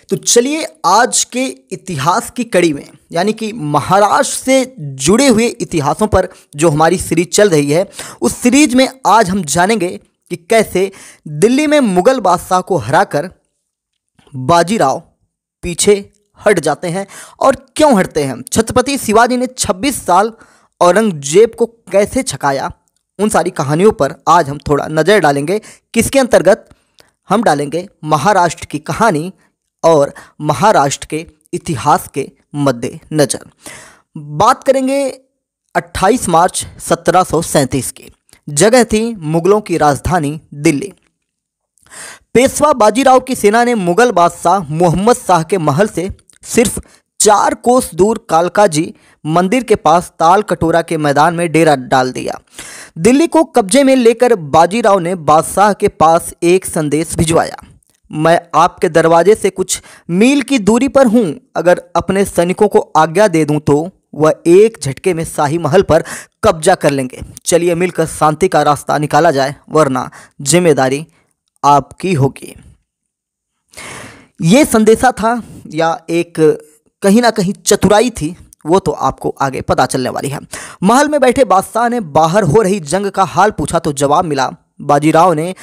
तो चलिए आज के इतिहास की कड़ी में यानी कि महाराष्ट्र से जुड़े हुए इतिहासों पर जो हमारी सीरीज चल रही है, उस सीरीज में आज हम जानेंगे कि कैसे दिल्ली में मुगल बादशाह को हराकर बाजीराव पीछे हट जाते हैं और क्यों हटते हैं। छत्रपति शिवाजी ने 26 साल औरंगजेब को कैसे छकाया, उन सारी कहानियों पर आज हम थोड़ा नज़र डालेंगे। किसके अंतर्गत हम डालेंगे महाराष्ट्र की कहानी और महाराष्ट्र के इतिहास के मद्देनजर। बात करेंगे 28 मार्च 1737 की। जगह थी मुगलों की राजधानी दिल्ली। पेशवा बाजीराव की सेना ने मुगल बादशाह मोहम्मद शाह के महल से सिर्फ 4 कोस दूर कालकाजी मंदिर के पास ताल कटोरा के मैदान में डेरा डाल दिया। दिल्ली को कब्जे में लेकर बाजीराव ने बादशाह के पास एक संदेश भिजवाया। मैं आपके दरवाजे से कुछ मील की दूरी पर हूं, अगर अपने सैनिकों को आज्ञा दे दूं तो वह एक झटके में शाही महल पर कब्जा कर लेंगे। चलिए मिलकर शांति का रास्ता निकाला जाए, वरना जिम्मेदारी आपकी होगी। ये संदेशा था या एक कहीं ना कहीं चतुराई थी, वो तो आपको आगे पता चलने वाली है। महल में बैठे बादशाह ने बाहर हो रही जंग का हाल पूछा तो जवाब मिला, बाजीराव ने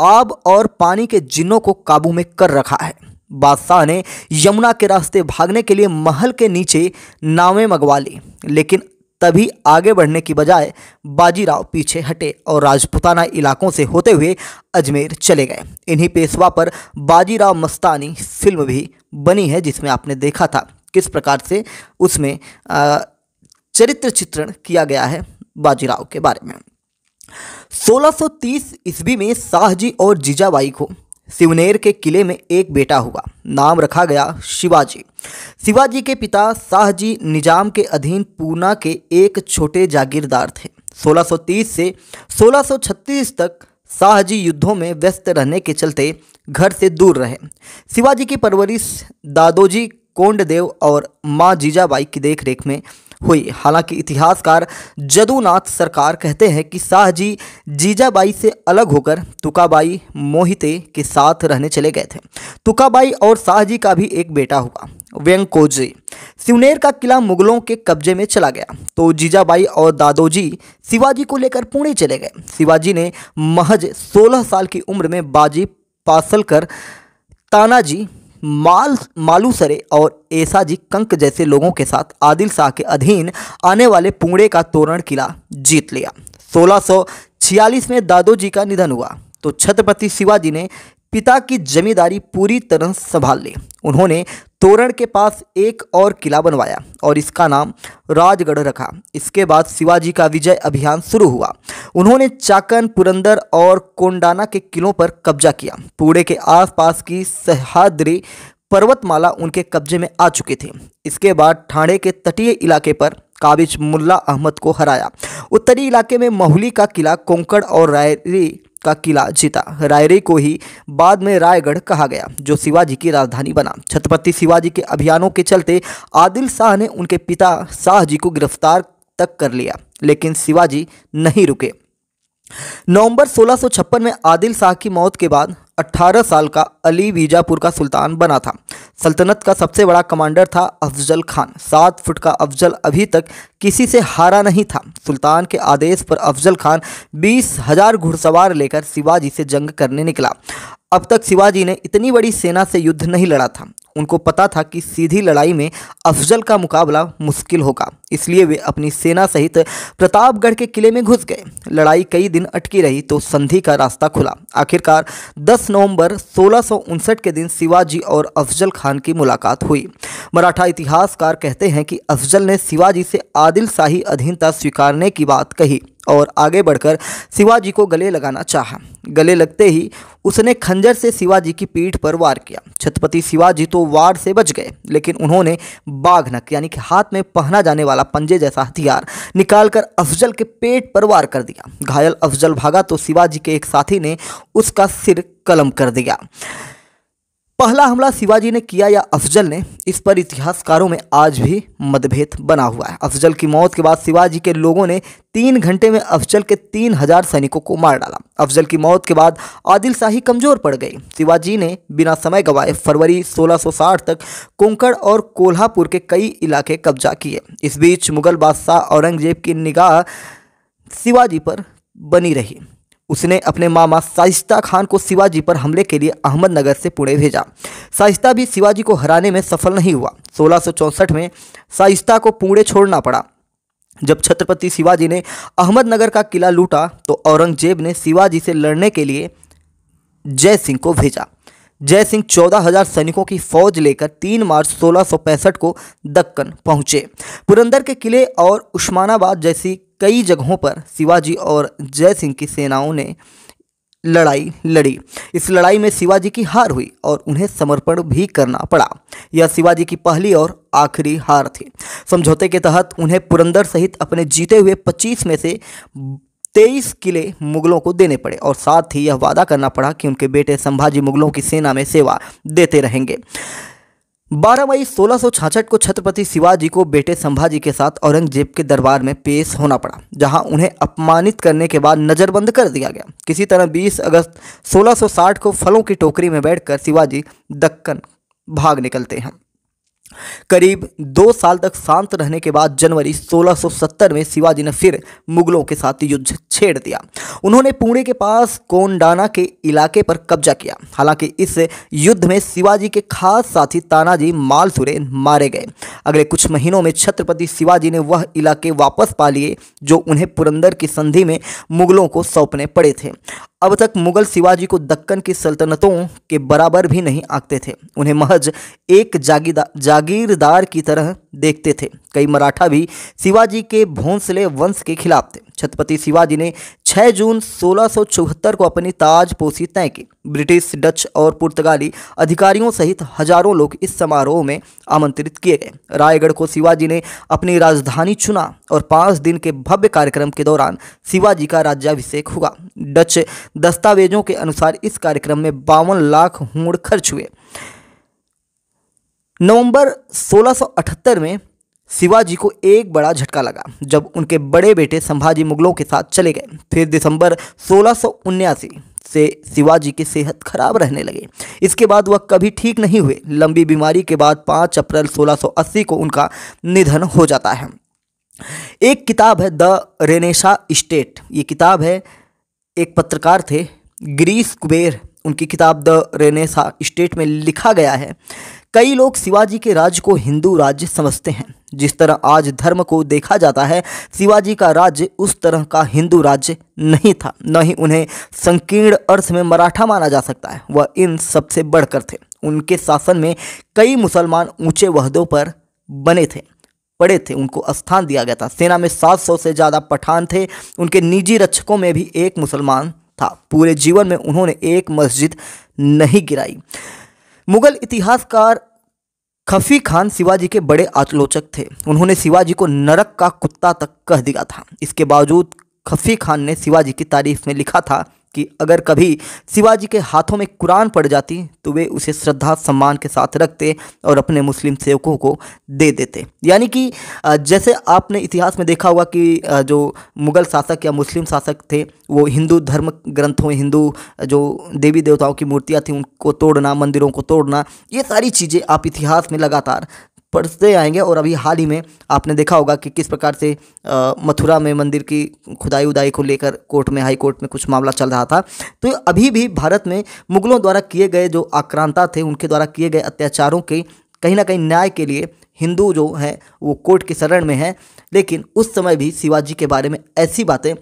आग और पानी के जिन्नों को काबू में कर रखा है। बादशाह ने यमुना के रास्ते भागने के लिए महल के नीचे नावें मंगवा ली, लेकिन तभी आगे बढ़ने की बजाय बाजीराव पीछे हटे और राजपूताना इलाकों से होते हुए अजमेर चले गए। इन्हीं पेशवा पर बाजीराव मस्तानी फिल्म भी बनी है, जिसमें आपने देखा था किस प्रकार से उसमें चरित्र चित्रण किया गया है बाजीराव के बारे में। 1630 ईस्वी में शाहजी और जीजाबाई को सिवनेर के किले में एक बेटा हुआ। नाम रखा गया शिवाजी। शिवाजी के पिता शाहजी निजाम के अधीन पूना के एक छोटे जागीरदार थे। 1630 से 1636 तक शाहजी युद्धों में व्यस्त रहने के चलते घर से दूर रहे। शिवाजी की परवरिश दादोजी कोंडदेव और माँ जीजाबाई की देखरेख में हुई। हालांकि इतिहासकार जदुनाथ सरकार कहते हैं कि शाहजी जीजाबाई से अलग होकर तुकाबाई मोहिते के साथ रहने चले गए थे। तुकाबाई और शाहजी का भी एक बेटा हुआ, वेंकोजी। सिवनेर का किला मुगलों के कब्जे में चला गया तो जीजाबाई और दादोजी शिवाजी को लेकर पुणे चले गए। शिवाजी ने महज 16 साल की उम्र में बाजी पासलकर, तानाजी मालूसरे और ऐसाजी कंक जैसे लोगों के साथ आदिल शाह के अधीन आने वाले पुणे का तोरण किला जीत लिया। 1646 में दादोजी का निधन हुआ तो छत्रपति शिवाजी ने पिता की जमींदारी पूरी तरह संभाल ली। उन्होंने तोरण के पास एक और किला बनवाया और इसका नाम राजगढ़ रखा। इसके बाद शिवाजी का विजय अभियान शुरू हुआ। उन्होंने चाकन, पुरंदर और कोंडाना के किलों पर कब्जा किया। पुणे के आसपास की सह्याद्री पर्वतमाला उनके कब्जे में आ चुकी थी। इसके बाद ठाणे के तटीय इलाके पर काबिज मुल्ला अहमद को हराया। उत्तरी इलाके में महुली का किला, कोंकण और रायरी का किला जीता। रायरी को ही बाद में रायगढ़ कहा गया, जो शिवाजी की राजधानी बना। छत्रपति शिवाजी के अभियानों के चलते आदिल शाह ने उनके पिता शाहजी को गिरफ्तार तक कर लिया, लेकिन शिवाजी नहीं रुके। नवंबर 1656 में आदिल शाह की मौत के बाद 18 साल का अली बीजापुर का सुल्तान बना था। सल्तनत का सबसे बड़ा कमांडर था अफजल खान। 7 फुट का अफजल अभी तक किसी से हारा नहीं था। सुल्तान के आदेश पर अफजल खान 20,000 घुड़सवार लेकर शिवाजी से जंग करने निकला। अब तक शिवाजी ने इतनी बड़ी सेना से युद्ध नहीं लड़ा था। उनको पता था कि सीधी लड़ाई में अफजल का मुकाबला मुश्किल होगा, इसलिए वे अपनी सेना सहित प्रतापगढ़ के किले में घुस गए। लड़ाई कई दिन अटकी रही तो संधि का रास्ता खुला। आखिरकार 10 नवंबर 1659 के दिन शिवाजी और अफजल खान की मुलाकात हुई। मराठा इतिहासकार कहते हैं कि अफजल ने शिवाजी से आदिल शाही अधीनता स्वीकारने की बात कही और आगे बढ़कर शिवाजी को गले लगाना चाहा। गले लगते ही उसने खंजर से शिवाजी की पीठ पर वार किया। छत्रपति शिवाजी तो वार से बच गए, लेकिन उन्होंने बाघनक यानी कि हाथ में पहना जाने वाला पंजे जैसा हथियार निकालकर अफजल के पेट पर वार कर दिया। घायल अफजल भागा तो शिवाजी के एक साथी ने उसका सिर कलम कर दिया। पहला हमला शिवाजी ने किया या अफजल ने, इस पर इतिहासकारों में आज भी मतभेद बना हुआ है। अफजल की मौत के बाद शिवाजी के लोगों ने 3 घंटे में अफजल के 3000 सैनिकों को मार डाला। अफजल की मौत के बाद आदिल शाही कमजोर पड़ गई। शिवाजी ने बिना समय गंवाए फरवरी 1660 तक कोंकण और कोल्हापुर के कई इलाके कब्जा किए। इस बीच मुगल बादशाह औरंगजेब की निगाह शिवाजी पर बनी रही। उसने अपने मामा शाइस्ता खान को शिवाजी पर हमले के लिए अहमदनगर से पुणे भेजा। शाइस्ता भी शिवाजी को हराने में सफल नहीं हुआ। 1664 में शाइस्ता को पुणे छोड़ना पड़ा। जब छत्रपति शिवाजी ने अहमदनगर का किला लूटा तो औरंगजेब ने शिवाजी से लड़ने के लिए जय सिंह को भेजा। जय सिंह 14,000 सैनिकों की फौज लेकर 3 मार्च 1665 को दक्कन पहुंचे। पुरंदर के किले और उस्मानाबाद जैसी कई जगहों पर शिवाजी और जय सिंह की सेनाओं ने लड़ाई लड़ी। इस लड़ाई में शिवाजी की हार हुई और उन्हें समर्पण भी करना पड़ा। यह शिवाजी की पहली और आखिरी हार थी। समझौते के तहत उन्हें पुरंदर सहित अपने जीते हुए 25 में से 23 किले मुगलों को देने पड़े और साथ ही यह वादा करना पड़ा कि उनके बेटे संभाजी मुगलों की सेना में सेवा देते रहेंगे। 12 मई 1666 को छत्रपति शिवाजी को बेटे संभाजी के साथ औरंगजेब के दरबार में पेश होना पड़ा, जहां उन्हें अपमानित करने के बाद नज़रबंद कर दिया गया। किसी तरह 20 अगस्त 1660 को फलों की टोकरी में बैठकर शिवाजी दक्कन भाग निकलते हैं। करीब 2 साल तक शांत रहने के बाद जनवरी 1670 में शिवाजी ने फिर मुगलों के साथ युद्ध छेड़ दिया। उन्होंने पुणे के पास कोंडाना के इलाके पर कब्जा किया। हालांकि इस युद्ध में शिवाजी के खास साथी तानाजी मालसुरेन मारे गए। अगले कुछ महीनों में छत्रपति शिवाजी ने वह इलाके वापस पा लिए जो उन्हें पुरंदर की संधि में मुगलों को सौंपने पड़े थे। अब तक मुगल शिवाजी को दक्कन की सल्तनतों के बराबर भी नहीं आंकते थे। उन्हें महज एक जागीरदार की तरह देखते थे। कई मराठा भी शिवाजी के भोंसले वंश के खिलाफ थे। छत्रपति शिवाजी ने 6 जून 1674 को अपनी ताजपोशी तय की। ब्रिटिश, डच और पुर्तगाली अधिकारियों सहित हजारों लोग इस समारोह में आमंत्रित किए गए। रायगढ़ को शिवाजी ने अपनी राजधानी चुना और 5 दिन के भव्य कार्यक्रम के दौरान शिवाजी का राज्याभिषेक हुआ। डच दस्तावेजों के अनुसार इस कार्यक्रम में 52 लाख हूण खर्च हुए। नवंबर 1678 में शिवाजी को एक बड़ा झटका लगा जब उनके बड़े बेटे संभाजी मुगलों के साथ चले गए। फिर दिसंबर 1679 से शिवाजी की सेहत खराब रहने लगी। इसके बाद वह कभी ठीक नहीं हुए। लंबी बीमारी के बाद 5 अप्रैल 1680 को उनका निधन हो जाता है। एक किताब है द रेनेसा स्टेट। ये किताब है, एक पत्रकार थे गिरीश कुबेर, उनकी किताब द रेनेसा स्टेट में लिखा गया है, कई लोग शिवाजी के राज्य को हिंदू राज्य समझते हैं। जिस तरह आज धर्म को देखा जाता है, शिवाजी का राज्य उस तरह का हिंदू राज्य नहीं था, न ही उन्हें संकीर्ण अर्थ में मराठा माना जा सकता है। वह इन सबसे बढ़कर थे। उनके शासन में कई मुसलमान ऊंचे वहदों पर पड़े थे, उनको स्थान दिया गया था। सेना में 700 से ज़्यादा पठान थे। उनके निजी रक्षकों में भी एक मुसलमान था। पूरे जीवन में उन्होंने एक मस्जिद नहीं गिराई। मुगल इतिहासकार खफी खान शिवाजी के बड़े आलोचक थे। उन्होंने शिवाजी को नरक का कुत्ता तक कह दिया था। इसके बावजूद खफी खान ने शिवाजी की तारीफ में लिखा था कि अगर कभी शिवाजी के हाथों में कुरान पड़ जाती तो वे उसे श्रद्धा सम्मान के साथ रखते और अपने मुस्लिम सेवकों को दे देते। यानी कि जैसे आपने इतिहास में देखा होगा कि जो मुगल शासक या मुस्लिम शासक थे वो हिंदू धर्म ग्रंथों, हिंदू जो देवी देवताओं की मूर्तियाँ थी उनको तोड़ना, मंदिरों को तोड़ना, ये सारी चीज़ें आप इतिहास में लगातार पढ़ते आएंगे। और अभी हाल ही में आपने देखा होगा कि किस प्रकार से मथुरा में मंदिर की खुदाई उदाई को लेकर कोर्ट में, हाई कोर्ट में कुछ मामला चल रहा था। तो अभी भी भारत में मुगलों द्वारा किए गए जो आक्रांता थे, उनके द्वारा किए गए अत्याचारों के कहीं ना कहीं न्याय के लिए हिंदू जो है वो कोर्ट की शरण में है। लेकिन उस समय भी शिवाजी के बारे में ऐसी बातें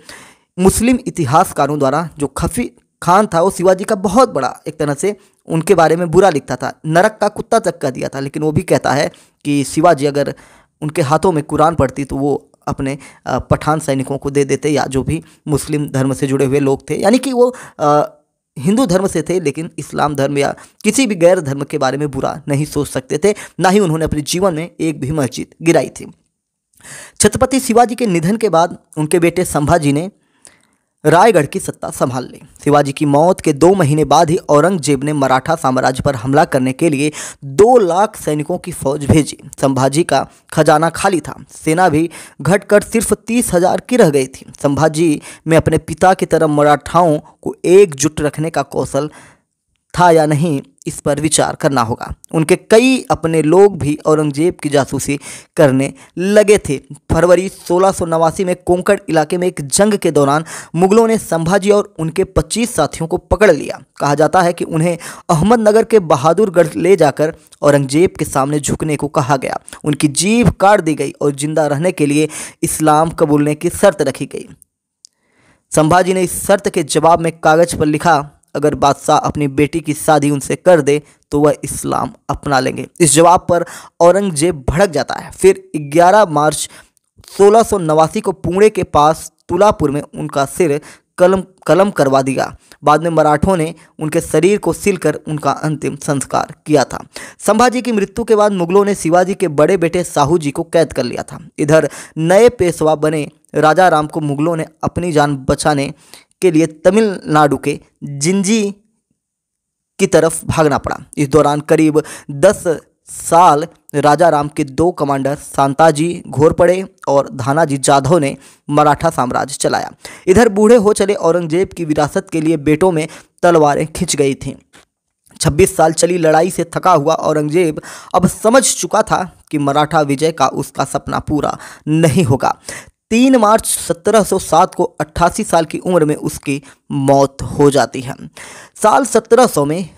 मुस्लिम इतिहासकारों द्वारा, जो खफी खान था वो शिवाजी का बहुत बड़ा एक तरह से उनके बारे में बुरा लिखता था, नरक का कुत्ता तक कह दिया था। लेकिन वो भी कहता है कि शिवाजी अगर उनके हाथों में कुरान पड़ती तो वो अपने पठान सैनिकों को दे देते या जो भी मुस्लिम धर्म से जुड़े हुए लोग थे। यानी कि वो हिंदू धर्म से थे लेकिन इस्लाम धर्म या किसी भी गैर धर्म के बारे में बुरा नहीं सोच सकते थे। ना ही उन्होंने अपने जीवन में एक भी मस्जिद गिराई थी। छत्रपति शिवाजी के निधन के बाद उनके बेटे संभाजी ने रायगढ़ की सत्ता संभाल ली। शिवाजी की मौत के 2 महीने बाद ही औरंगजेब ने मराठा साम्राज्य पर हमला करने के लिए 2 लाख सैनिकों की फौज भेजी। संभाजी का खजाना खाली था, सेना भी घटकर सिर्फ 30,000 की रह गई थी। संभाजी में अपने पिता की तरह मराठाओं को एकजुट रखने का कौशल था या नहीं, इस पर विचार करना होगा। उनके कई अपने लोग भी औरंगजेब की जासूसी करने लगे थे। फरवरी 1689 में कोंकण इलाके में एक जंग के दौरान मुगलों ने संभाजी और उनके 25 साथियों को पकड़ लिया। कहा जाता है कि उन्हें अहमदनगर के बहादुरगढ़ ले जाकर औरंगजेब के सामने झुकने को कहा गया। उनकी जीभ काट दी गई और जिंदा रहने के लिए इस्लाम कबूलने की शर्त रखी गई। संभाजी ने इस शर्त के जवाब में कागज पर लिखा, अगर बादशाह अपनी बेटी की शादी उनसे कर दे तो वह इस्लाम अपना लेंगे। इस जवाब पर औरंगजेब भड़क जाता है। फिर 11 मार्च 1689 को पुणे के पास तुलापुर में उनका सिर कलम करवा दिया। बाद में मराठों ने उनके शरीर को सिलकर उनका अंतिम संस्कार किया था। संभाजी की मृत्यु के बाद मुगलों ने शिवाजी के बड़े बेटे साहू जी को कैद कर लिया था। इधर नए पेशवा बने राजा राम को मुगलों ने अपनी जान बचाने के लिए तमिलनाडु के जिंजी की तरफ भागना पड़ा। इस दौरान करीब 10 साल राजा राम के 2 कमांडर शांताजी घोरपड़े और धानाजी जाधव ने मराठा साम्राज्य चलाया। इधर बूढ़े हो चले औरंगजेब की विरासत के लिए बेटों में तलवारें खिंच गई थीं। 26 साल चली लड़ाई से थका हुआ औरंगजेब अब समझ चुका था कि मराठा विजय का उसका सपना पूरा नहीं होगा। 3 मार्च 1707 को 88 साल की उम्र में उसकी मौत हो जाती है। साल 1700 में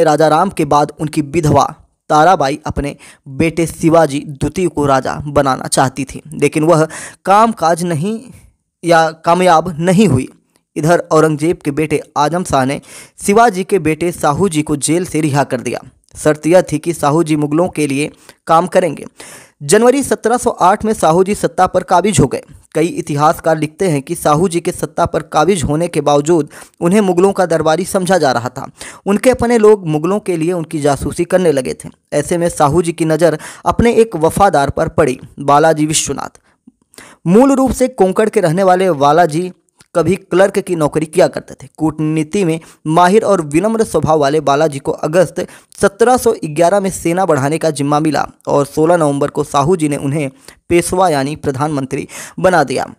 राजा राम के बाद उनकी विधवा ताराबाई अपने बेटे शिवाजी द्वितीय को राजा बनाना चाहती थी, लेकिन वह कामयाब नहीं हुई। इधर औरंगजेब के बेटे आजम शाह ने शिवाजी के बेटे साहू जी को जेल से रिहा कर दिया। शर्त यह थी कि साहू जी मुगलों के लिए काम करेंगे। जनवरी 1708 में साहू जी सत्ता पर काबिज हो गए। कई इतिहासकार लिखते हैं कि साहू जी के सत्ता पर काबिज होने के बावजूद उन्हें मुगलों का दरबारी समझा जा रहा था। उनके अपने लोग मुगलों के लिए उनकी जासूसी करने लगे थे। ऐसे में साहू जी की नज़र अपने एक वफादार पर पड़ी, बालाजी विश्वनाथ। मूल रूप से कोंकण के रहने वाले बालाजी कभी क्लर्क की नौकरी किया करते थे। कूटनीति में माहिर और विनम्र स्वभाव वाले बालाजी को अगस्त 1711 में सेना बढ़ाने का जिम्मा मिला और 16 नवंबर को साहू जी ने उन्हें पेशवा यानी प्रधानमंत्री बना दिया।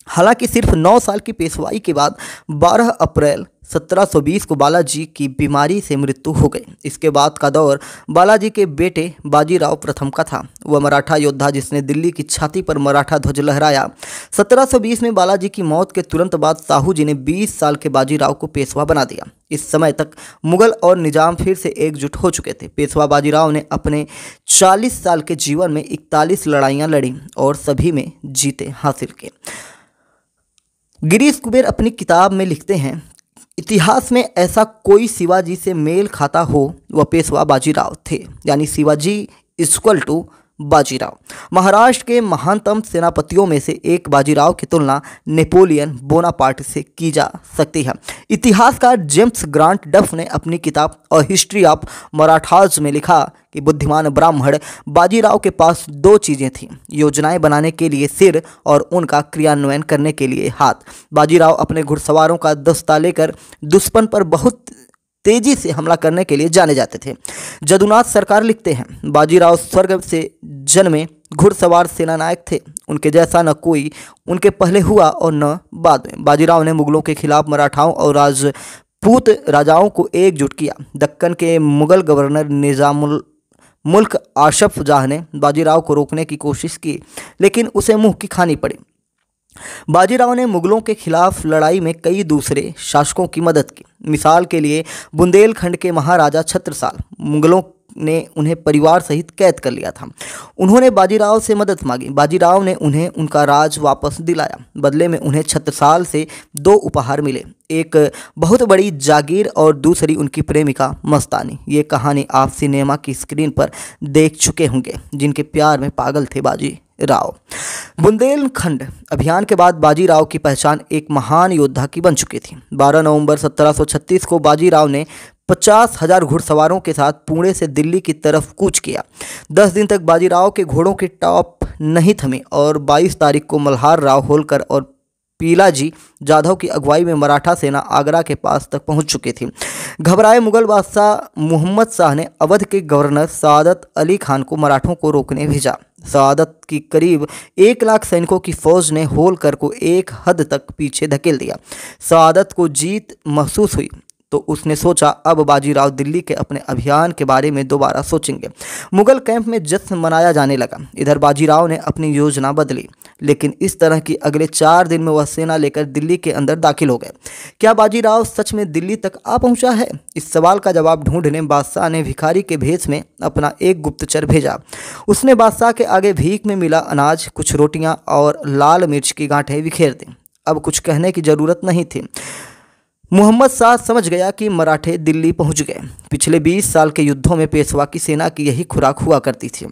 हालांकि सिर्फ 9 साल की पेशवाई के बाद 12 अप्रैल 1720 को बालाजी की बीमारी से मृत्यु हो गई। इसके बाद का दौर बालाजी के बेटे बाजीराव प्रथम का था। वह मराठा योद्धा जिसने दिल्ली की छाती पर मराठा ध्वज लहराया। 1720 में बालाजी की मौत के तुरंत बाद साहू जी ने 20 साल के बाजीराव को पेशवा बना दिया। इस समय तक मुगल और निजाम फिर से एकजुट हो चुके थे। पेशवा बाजीराव ने अपने 40 साल के जीवन में 41 लड़ाइयाँ लड़ी और सभी में जीते हासिल किए। गिरीश कुबेर अपनी किताब में लिखते हैं, इतिहास में ऐसा कोई शिवाजी से मेल खाता हो वह पेशवा बाजीराव थे, यानी शिवाजी इक्वल टू बाजीराव। महाराष्ट्र के महानतम सेनापतियों में से एक बाजीराव की तुलना नेपोलियन बोनापार्ट से की जा सकती है। इतिहासकार जेम्स ग्रांट डफ ने अपनी किताब अ हिस्ट्री ऑफ मराठाज में लिखा कि बुद्धिमान ब्राह्मण बाजीराव के पास 2 चीज़ें थीं, योजनाएं बनाने के लिए सिर और उनका क्रियान्वयन करने के लिए हाथ। बाजीराव अपने घुड़सवारों का दस्ता लेकर दुश्मन पर बहुत तेजी से हमला करने के लिए जाने जाते थे। जदुनाथ सरकार लिखते हैं, बाजीराव स्वर्ग से जन्मे घुड़सवार सेनानायक थे। उनके जैसा न कोई उनके पहले हुआ और न बाद में। बाजीराव ने मुगलों के खिलाफ मराठाओं और राजपूत राजाओं को एकजुट किया। दक्कन के मुगल गवर्नर निजामुल मुल्क आशफ जाह ने बाजीराव को रोकने की कोशिश की, लेकिन उसे मुंह की खानी पड़ी। बाजीराव ने मुगलों के खिलाफ लड़ाई में कई दूसरे शासकों की मदद की। मिसाल के लिए बुंदेलखंड के महाराजा छत्रसाल, मुगलों ने उन्हें परिवार सहित कैद कर लिया था। उन्होंने बाजीराव से मदद मांगी। बाजीराव ने उन्हें उनका राज वापस दिलाया। बदले में उन्हें छत्रसाल से 2 उपहार मिले, एक बहुत बड़ी जागीर और दूसरी उनकी प्रेमिका मस्तानी। ये कहानी आप सिनेमा की स्क्रीन पर देख चुके होंगे। जिनके प्यार में पागल थे बाजीराव। बुंदेलखंड अभियान के बाद बाजीराव की पहचान एक महान योद्धा की बन चुकी थी। 12 नवंबर 1736 को बाजीराव ने 50,000 घुड़सवारों के साथ पुणे से दिल्ली की तरफ कूच किया। 10 दिन तक बाजीराव के घोड़ों की टॉप नहीं थमी और 22 तारीख को मल्हार राव होलकर और पीलाजी जाधव की अगुवाई में मराठा सेना आगरा के पास तक पहुंच चुकी थी। घबराए मुगल बादशाह मोहम्मद शाह ने अवध के गवर्नर सादत अली खान को मराठों को रोकने भेजा। सादत की करीब 1 लाख सैनिकों की फौज ने होलकर को एक हद तक पीछे धकेल दिया। सादत को जीत महसूस हुई तो उसने सोचा अब बाजीराव दिल्ली के अपने अभियान के बारे में दोबारा सोचेंगे। मुगल कैंप में जश्न मनाया जाने लगा। इधर बाजीराव ने अपनी योजना बदली, लेकिन इस तरह की अगले 4 दिन में वह सेना लेकर दिल्ली के अंदर दाखिल हो गए। क्या बाजीराव सच में दिल्ली तक आ पहुंचा है? इस सवाल का जवाब ढूंढने बादशाह ने भिखारी के भेष में अपना एक गुप्तचर भेजा। उसने बादशाह के आगे भीख में मिला अनाज, कुछ रोटियां और लाल मिर्च की गांठें बिखेर दी। अब कुछ कहने की जरूरत नहीं थी। मोहम्मद शाह समझ गया कि मराठे दिल्ली पहुंच गए। पिछले 20 साल के युद्धों में पेशवा की सेना की यही खुराक हुआ करती थी।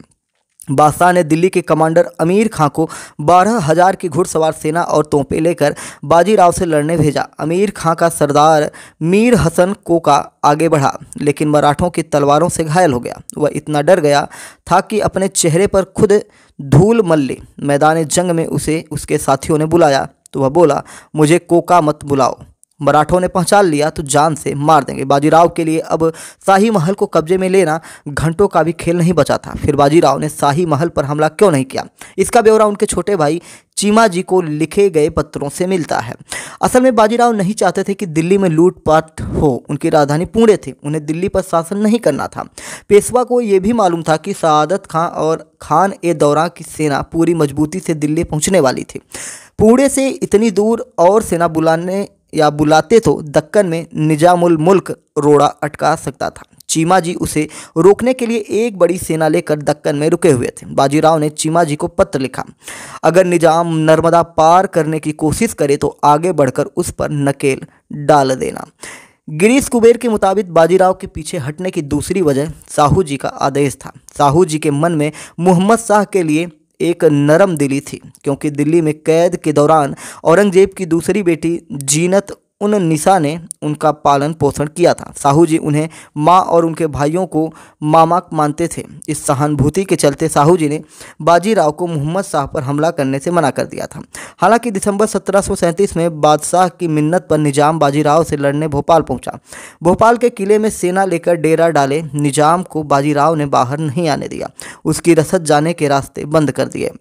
बादशाह ने दिल्ली के कमांडर अमीर खां को 12,000 की घुड़सवार सेना और तोपें लेकर बाजीराव से लड़ने भेजा। अमीर खां का सरदार मीर हसन कोका आगे बढ़ा, लेकिन मराठों की तलवारों से घायल हो गया। वह इतना डर गया था कि अपने चेहरे पर खुद धूल मल ली। मैदान जंग में उसे उसके साथियों ने बुलाया तो वह बोला, मुझे कोका मत बुलाओ, मराठों ने पहचान लिया तो जान से मार देंगे। बाजीराव के लिए अब शाही महल को कब्जे में लेना घंटों का भी खेल नहीं बचा था। फिर बाजीराव ने शाही महल पर हमला क्यों नहीं किया, इसका ब्यौरा उनके छोटे भाई चीमाजी को लिखे गए पत्रों से मिलता है। असल में बाजीराव नहीं चाहते थे कि दिल्ली में लूटपाट हो। उनकी राजधानी पुणे थी, उन्हें दिल्ली पर शासन नहीं करना था। पेशवा को यह भी मालूम था कि सादत खां और खान ए दौरा की सेना पूरी मजबूती से दिल्ली पहुंचने वाली थी। पुणे से इतनी दूर और सेना बुलाते तो दक्कन में निजामुल मुल्क रोड़ा अटका सकता था। चीमाजी उसे रोकने के लिए एक बड़ी सेना लेकर दक्कन में रुके हुए थे। बाजीराव ने चीमाजी को पत्र लिखा, अगर निजाम नर्मदा पार करने की कोशिश करे तो आगे बढ़कर उस पर नकेल डाल देना। गिरीश कुबेर के मुताबिक बाजीराव के पीछे हटने की दूसरी वजह साहू जी का आदेश था। साहू जी के मन में मोहम्मद शाह के लिए एक नरम दिली थी, क्योंकि दिल्ली में कैद के दौरान औरंगजेब की दूसरी बेटी जीनत उन निसा ने उनका पालन पोषण किया था। साहू जी उन्हें माँ और उनके भाइयों को मामा मानते थे। इस सहानुभूति के चलते साहू जी ने बाजीराव को मोहम्मद शाह पर हमला करने से मना कर दिया था। हालांकि दिसंबर 1737 में बादशाह की मिन्नत पर निजाम बाजीराव से लड़ने भोपाल पहुंचा। भोपाल के किले में सेना लेकर डेरा डाले निजाम को बाजीराव ने बाहर नहीं आने दिया। उसकी रसद जाने के रास्ते बंद कर दिए।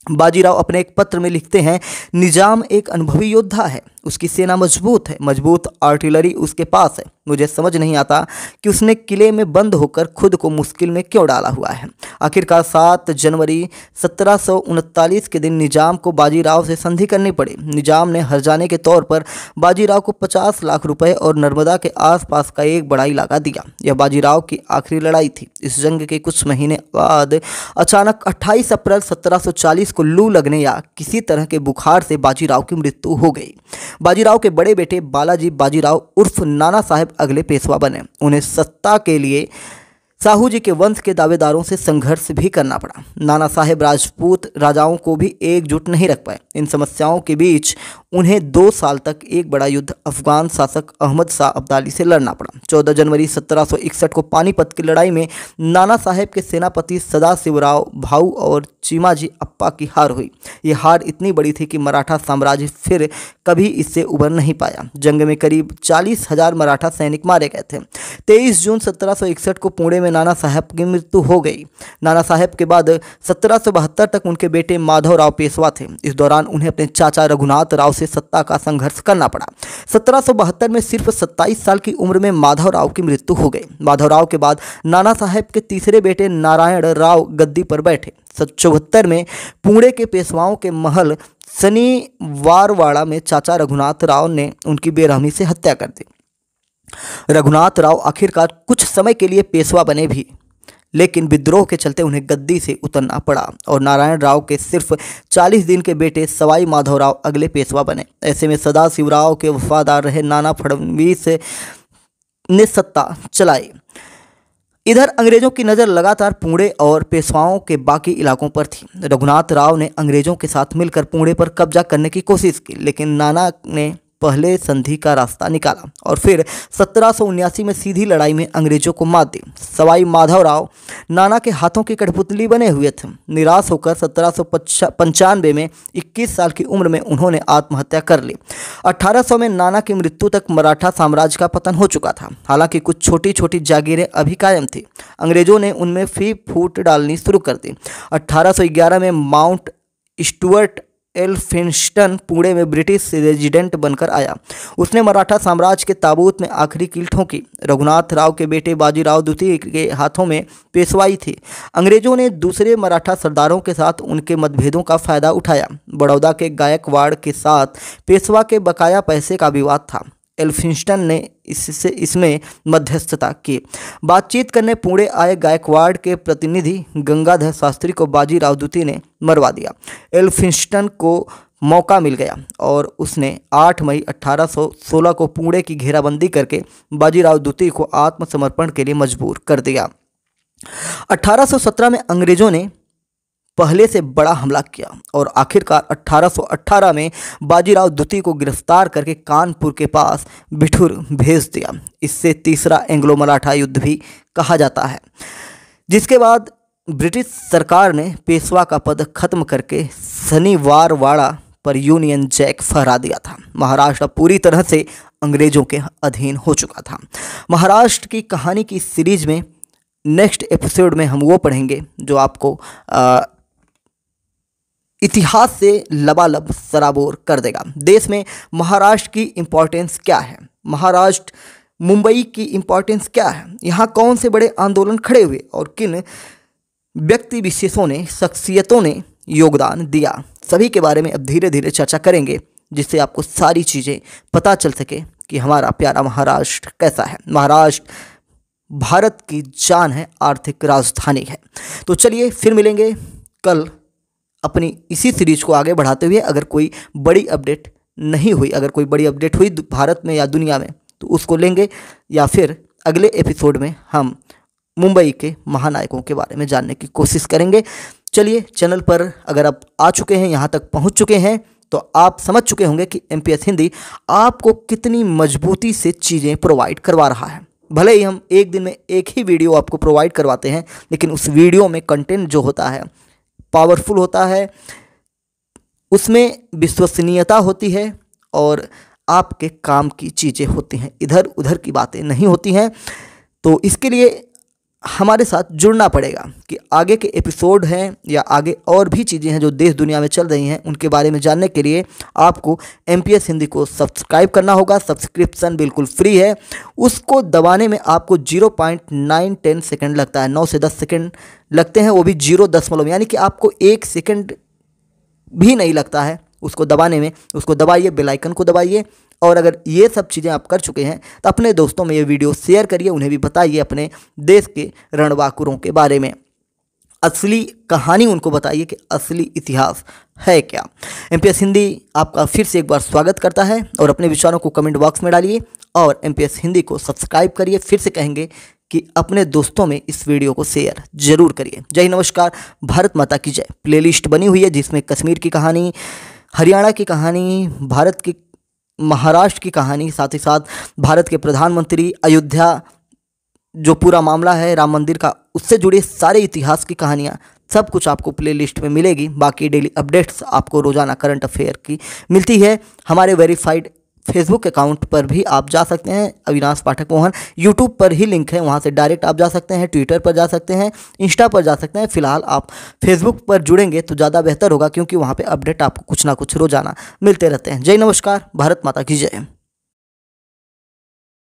बाजीराव अपने एक पत्र में लिखते हैं, निजाम एक अनुभवी योद्धा है, उसकी सेना मजबूत है, मजबूत आर्टिलरी उसके पास है। मुझे समझ नहीं आता कि उसने किले में बंद होकर खुद को मुश्किल में क्यों डाला हुआ है। आखिरकार 7 जनवरी 1739 के दिन निजाम को बाजीराव से संधि करनी पड़ी। निजाम ने हर्जाने के तौर पर बाजीराव को 50 लाख रुपए और नर्मदा के आसपास का एक बड़ा इलाका दिया। यह बाजीराव की आखिरी लड़ाई थी। इस जंग के कुछ महीने बाद अचानक 28 अप्रैल 1740 को लू लगने या किसी तरह के बुखार से बाजीराव की मृत्यु हो गई। बाजीराव के बड़े बेटे बालाजी बाजीराव उर्फ नाना साहेब अगले पेशवा बने। उन्हें सत्ता के लिए साहू जी के वंश के दावेदारों से संघर्ष भी करना पड़ा। नाना साहेब राजपूत राजाओं को भी एकजुट नहीं रख पाए। इन समस्याओं के बीच उन्हें 2 साल तक एक बड़ा युद्ध अफगान शासक अहमद शाह अब्दाली से लड़ना पड़ा। 14 जनवरी 1761 को पानीपत की लड़ाई में नाना साहेब के सेनापति सदाशिवराव भाऊ और चीमाजी अप्पा की हार हुई। ये हार इतनी बड़ी थी कि मराठा साम्राज्य फिर कभी इससे उबर नहीं पाया। जंग में करीब 40,000 मराठा सैनिक मारे गए थे। 23 जून 1761 को पुणे में नाना साहेब की मृत्यु हो गई। नाना साहेब के बाद 1772 तक उनके बेटे माधवराव पेशवा थे। इस दौरान उन्हें अपने चाचा रघुनाथ राव से सत्ता का संघर्ष करना पड़ा। 1772 में सिर्फ 27 साल की उम्र में माधवराव की मृत्यु हो गई। माधवराव के बाद नाना साहेब के तीसरे बेटे नारायण राव गद्दी पर बैठे। 1774 में पुणे के पेशवाओं के महल शनिवारवाड़ा में चाचा रघुनाथ राव ने उनकी बेरहमी से हत्या कर दी। रघुनाथ राव आखिरकार कुछ समय के लिए पेशवा बने भी, लेकिन विद्रोह के चलते उन्हें गद्दी से उतरना पड़ा और नारायण राव के सिर्फ 40 दिन के बेटे सवाई माधवराव अगले पेशवा बने। ऐसे में सदाशिवराव के वफादार रहे नाना फडणवीस ने सत्ता चलाई। इधर अंग्रेजों की नज़र लगातार पुणे और पेशवाओं के बाकी इलाकों पर थी। रघुनाथ राव ने अंग्रेजों के साथ मिलकर पुणे पर कब्जा करने की कोशिश की, लेकिन नाना ने पहले संधि का रास्ता निकाला और फिर 1779 में सीधी लड़ाई में अंग्रेजों को मात दी। सवाई माधवराव नाना के हाथों की कठपुतली बने हुए थे। निराश होकर 1795 में 21 साल की उम्र में उन्होंने आत्महत्या कर ली। 1800 में नाना की मृत्यु तक मराठा साम्राज्य का पतन हो चुका था। हालांकि कुछ छोटी छोटी जागीरें अभी कायम थी। अंग्रेजों ने उनमें फूट डालनी शुरू कर दी। 1811 में माउंट स्टुअर्ट एल्फिंस्टन पुणे में ब्रिटिश रेजिडेंट बनकर आया। उसने मराठा साम्राज्य के ताबूत में आखिरी कील ठोकी। रघुनाथ राव के बेटे बाजीराव द्वितीय के हाथों में पेशवाई थी। अंग्रेजों ने दूसरे मराठा सरदारों के साथ उनके मतभेदों का फायदा उठाया। बड़ौदा के गायकवाड़ के साथ पेशवा के बकाया पैसे का विवाद था। एल्फिंस्टन ने इसमें मध्यस्थता की। बातचीत करने पुणे आए गायकवाड़ के प्रतिनिधि गंगाधर शास्त्री को बाजीराव द्वितीय ने मरवा दिया। एल्फिंस्टन को मौका मिल गया और उसने 8 मई 1816 को पुणे की घेराबंदी करके बाजीराव द्वितीय को आत्मसमर्पण के लिए मजबूर कर दिया। 1817 में अंग्रेजों ने पहले से बड़ा हमला किया और आखिरकार 1818 में बाजीराव द्वितीय को गिरफ्तार करके कानपुर के पास बिठूर भेज दिया। इससे तीसरा एंग्लो मराठा युद्ध भी कहा जाता है, जिसके बाद ब्रिटिश सरकार ने पेशवा का पद खत्म करके शनिवारवाड़ा पर यूनियन जैक फहरा दिया था। महाराष्ट्र पूरी तरह से अंग्रेजों के अधीन हो चुका था। महाराष्ट्र की कहानी की सीरीज में नेक्स्ट एपिसोड में हम वो पढ़ेंगे जो आपको इतिहास से लबालब सराबोर कर देगा। देश में महाराष्ट्र की इम्पोर्टेंस क्या है, महाराष्ट्र मुंबई की इम्पोर्टेंस क्या है, यहाँ कौन से बड़े आंदोलन खड़े हुए और किन व्यक्ति विशेषों ने, शख्सियतों ने योगदान दिया, सभी के बारे में अब धीरे धीरे चर्चा करेंगे, जिससे आपको सारी चीज़ें पता चल सके कि हमारा प्यारा महाराष्ट्र कैसा है। महाराष्ट्र भारत की जान है, आर्थिक राजधानी है। तो चलिए फिर मिलेंगे कल अपनी इसी सीरीज को आगे बढ़ाते हुए। अगर कोई बड़ी अपडेट नहीं हुई, अगर कोई बड़ी अपडेट हुई भारत में या दुनिया में, तो उसको लेंगे, या फिर अगले एपिसोड में हम मुंबई के महानायकों के बारे में जानने की कोशिश करेंगे। चलिए, चैनल पर अगर आप आ चुके हैं, यहाँ तक पहुँच चुके हैं, तो आप समझ चुके होंगे कि MPS हिंदी आपको कितनी मजबूती से चीज़ें प्रोवाइड करवा रहा है। भले ही हम एक दिन में एक ही वीडियो आपको प्रोवाइड करवाते हैं, लेकिन उस वीडियो में कंटेंट जो होता है पावरफुल होता है, उसमें विश्वसनीयता होती है और आपके काम की चीज़ें होती हैं, इधर उधर की बातें नहीं होती हैं। तो इसके लिए हमारे साथ जुड़ना पड़ेगा कि आगे के एपिसोड हैं या आगे और भी चीज़ें हैं जो देश दुनिया में चल रही हैं, उनके बारे में जानने के लिए आपको MPS हिंदी को सब्सक्राइब करना होगा। सब्सक्रिप्शन बिल्कुल फ्री है। उसको दबाने में आपको 0.910 सेकेंड लगता है, 9 से 10 सेकेंड लगते हैं, वो भी 0.0, यानी कि आपको 1 सेकेंड भी नहीं लगता है उसको दबाने में। उसको दबाइए, बेल आइकन को दबाइए, और अगर ये सब चीज़ें आप कर चुके हैं तो अपने दोस्तों में ये वीडियो शेयर करिए, उन्हें भी बताइए अपने देश के रणबांकुरों के बारे में। असली कहानी उनको बताइए कि असली इतिहास है क्या। MPS हिंदी आपका फिर से एक बार स्वागत करता है और अपने विचारों को कमेंट बॉक्स में डालिए और MPS हिंदी को सब्सक्राइब करिए। फिर से कहेंगे कि अपने दोस्तों में इस वीडियो को शेयर जरूर करिए। जय नमस्कार, भारत माता की जय। प्लेलिस्ट बनी हुई है जिसमें कश्मीर की कहानी, हरियाणा की कहानी, भारत की महाराष्ट्र की कहानी, साथ ही साथ भारत के प्रधानमंत्री, अयोध्या जो पूरा मामला है राम मंदिर का, उससे जुड़े सारे इतिहास की कहानियाँ, सब कुछ आपको प्लेलिस्ट में मिलेगी। बाकी डेली अपडेट्स आपको रोजाना करंट अफेयर की मिलती है। हमारे वेरीफाइड फेसबुक अकाउंट पर भी आप जा सकते हैं, अविनाश पाठक मोहन। यूट्यूब पर ही लिंक है, वहाँ से डायरेक्ट आप जा सकते हैं। ट्विटर पर जा सकते हैं, इंस्टा पर जा सकते हैं। फिलहाल आप फेसबुक पर जुड़ेंगे तो ज़्यादा बेहतर होगा, क्योंकि वहाँ पे अपडेट आपको कुछ ना कुछ रोजाना मिलते रहते हैं। जय नमस्कार, भारत माता की जय।